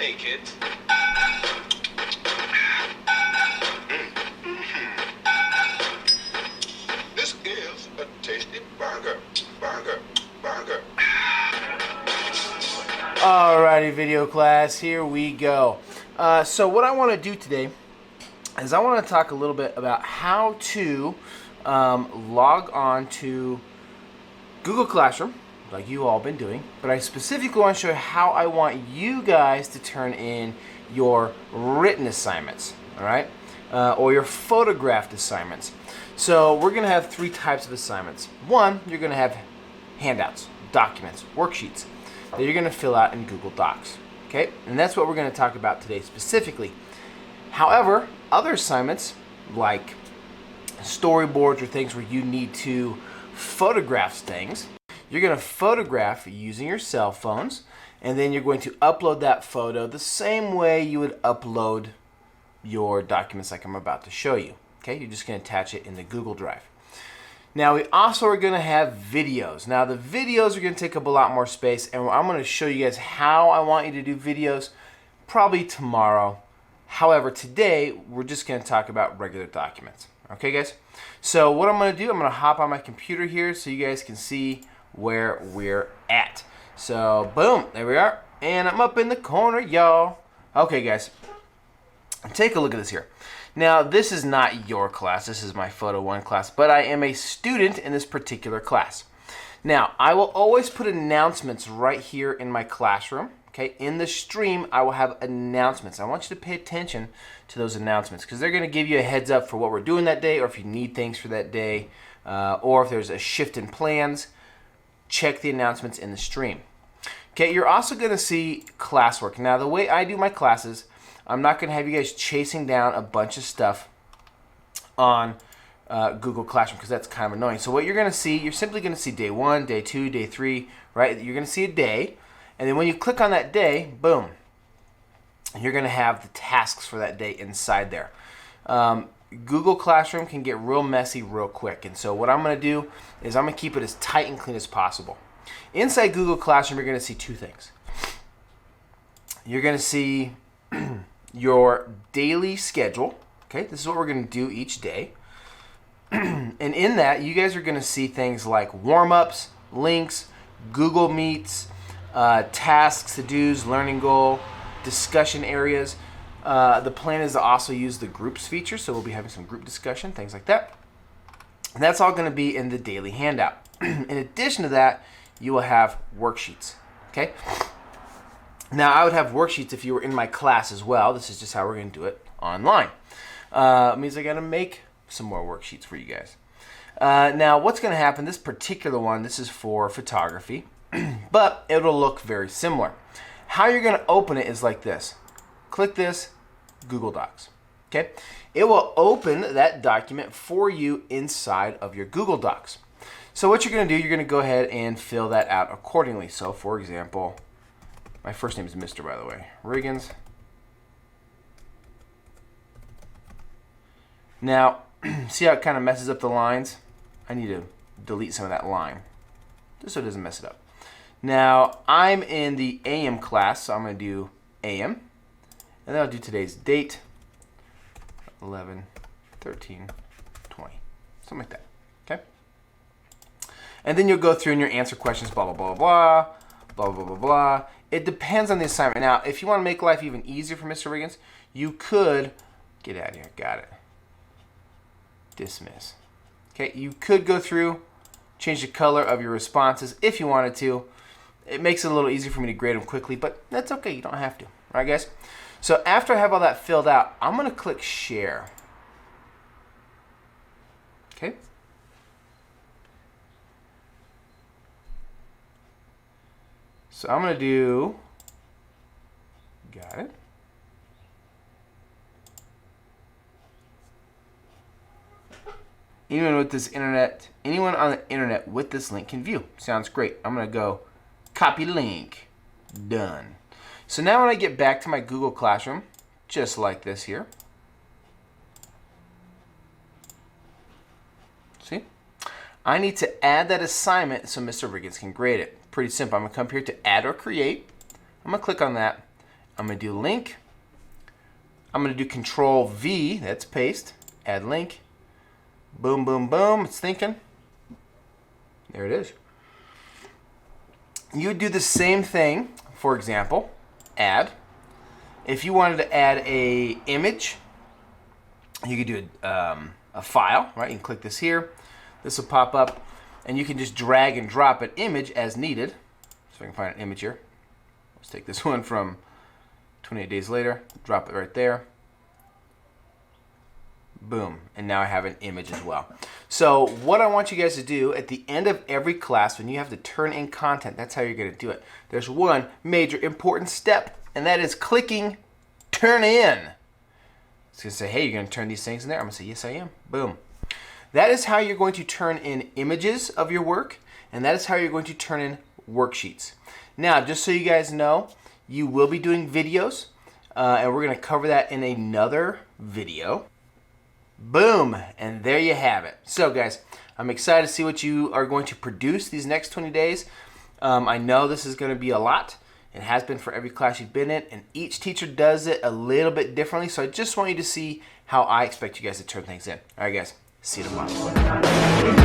Hey, kids. This is a tasty burger. Burger. Alrighty, video class, here we go. So what I want to do today is I want to talk a little bit about how to log on to Google Classroom, like you all been doing, but I specifically want to show you how I want you guys to turn in your written assignments, all right, or your photographed assignments. So we're going to have three types of assignments. One, you're going to have handouts, documents, worksheets that you're going to fill out in Google Docs, okay? And that's what we're going to talk about today specifically. However, other assignments like storyboards or things where you need to photograph things, you're going to photograph using your cell phones, and then you're going to upload that photo the same way you would upload your documents like I'm about to show you. Okay, you're just going to attach it in the Google Drive. Now we also are going to have videos. Now the videos are going to take up a lot more space, and I'm going to show you guys how I want you to do videos probably tomorrow. However, today we're just going to talk about regular documents. Okay, guys? So what I'm going to do, I'm going to hop on my computer here so you guys can see where we're at. So boom, there we are, and I'm up in the corner, y'all. Okay, guys, take a look at this here. Now this is not your class, this is my Photo 1 class, but I am a student in this particular class. Now I will always put announcements right here in my classroom. Okay, in the stream I will have announcements. I want you to pay attention to those announcements because they're going to give you a heads up for what we're doing that day, or if you need things for that day, or if there's a shift in plans. Check the announcements in the stream. Okay, you're also going to see classwork. Now the way I do my classes, I'm not going to have you guys chasing down a bunch of stuff on Google Classroom because that's kind of annoying. So what you're going to see, you're simply going to see day 1, day 2, day 3, right? You're going to see a day, and then when you click on that day, boom, you're going to have the tasks for that day inside there. Google Classroom can get real messy real quick, and so what I'm going to do is I'm going to keep it as tight and clean as possible. Inside Google Classroom, you're going to see two things. You're going to see your daily schedule. Okay, this is what we're going to do each day. And in that, you guys are going to see things like warm-ups, links, Google Meets, tasks, to-dos, learning goal, discussion areas. The plan is to also use the groups feature, so we'll be having some group discussion, things like that. And that's all going to be in the daily handout. In addition to that, you will have worksheets. Okay. Now, I would have worksheets if you were in my class as well. This is just how we're going to do it online. It means I got to make some more worksheets for you guys. Now, what's going to happen, this particular one, this is for photography, but it'll look very similar. How you're going to open it is like this. Click this, Google Docs. Okay? It will open that document for you inside of your Google Docs. So what you're going to do, you're going to go ahead and fill that out accordingly. So, for example, my first name is Mr., by the way, Riggins. Now, see how it kind of messes up the lines? I need to delete some of that line, just so it doesn't mess it up. Now, I'm in the AM class, so I'm going to do AM. And then I'll do today's date, 11, 13, 20, something like that, okay? And then you'll go through and you'll answer questions, blah, blah, blah, blah, blah, blah, blah, blah. It depends on the assignment. Now, if you want to make life even easier for Mr. Riggins, you could, get out of here, got it, dismiss. Okay, you could go through, change the color of your responses if you wanted to. It makes it a little easier for me to grade them quickly, but that's okay, you don't have to, all right, guys? So after I have all that filled out, I'm going to click share. Okay. So I'm going to do, got it. Anyone on the internet with this link can view. Sounds great. I'm going to go copy link. Done. So now when I get back to my Google Classroom, just like this here, see, I need to add that assignment so Mr. Riggins can grade it. Pretty simple. I'm going to come here to add or create. I'm going to click on that, I'm going to do link. I'm going to do Control V, that's paste, add link. Boom, boom, boom, it's thinking. There it is. You would do the same thing, for example, add. If you wanted to add a image, you could do a file, right? You can click this here. This will pop up, and you can just drag and drop an image as needed. So if I can find an image here. Let's take this one from 28 days later, drop it right there. Boom, and now I have an image as well. So what I want you guys to do at the end of every class, when you have to turn in content, that's how you're going to do it. There's one major important step, and that is clicking turn in. It's going to say, hey, you're going to turn these things in there? I'm going to say, yes, I am. Boom. That is how you're going to turn in images of your work, and that is how you're going to turn in worksheets. Now, just so you guys know, you will be doing videos, and we're going to cover that in another video. Boom, and there you have it. So guys, I'm excited to see what you are going to produce these next 20 days. I know this is going to be a lot. It has been for every class you've been in, and each teacher does it a little bit differently, so I just want you to see how I expect you guys to turn things in. All right guys, see you tomorrow.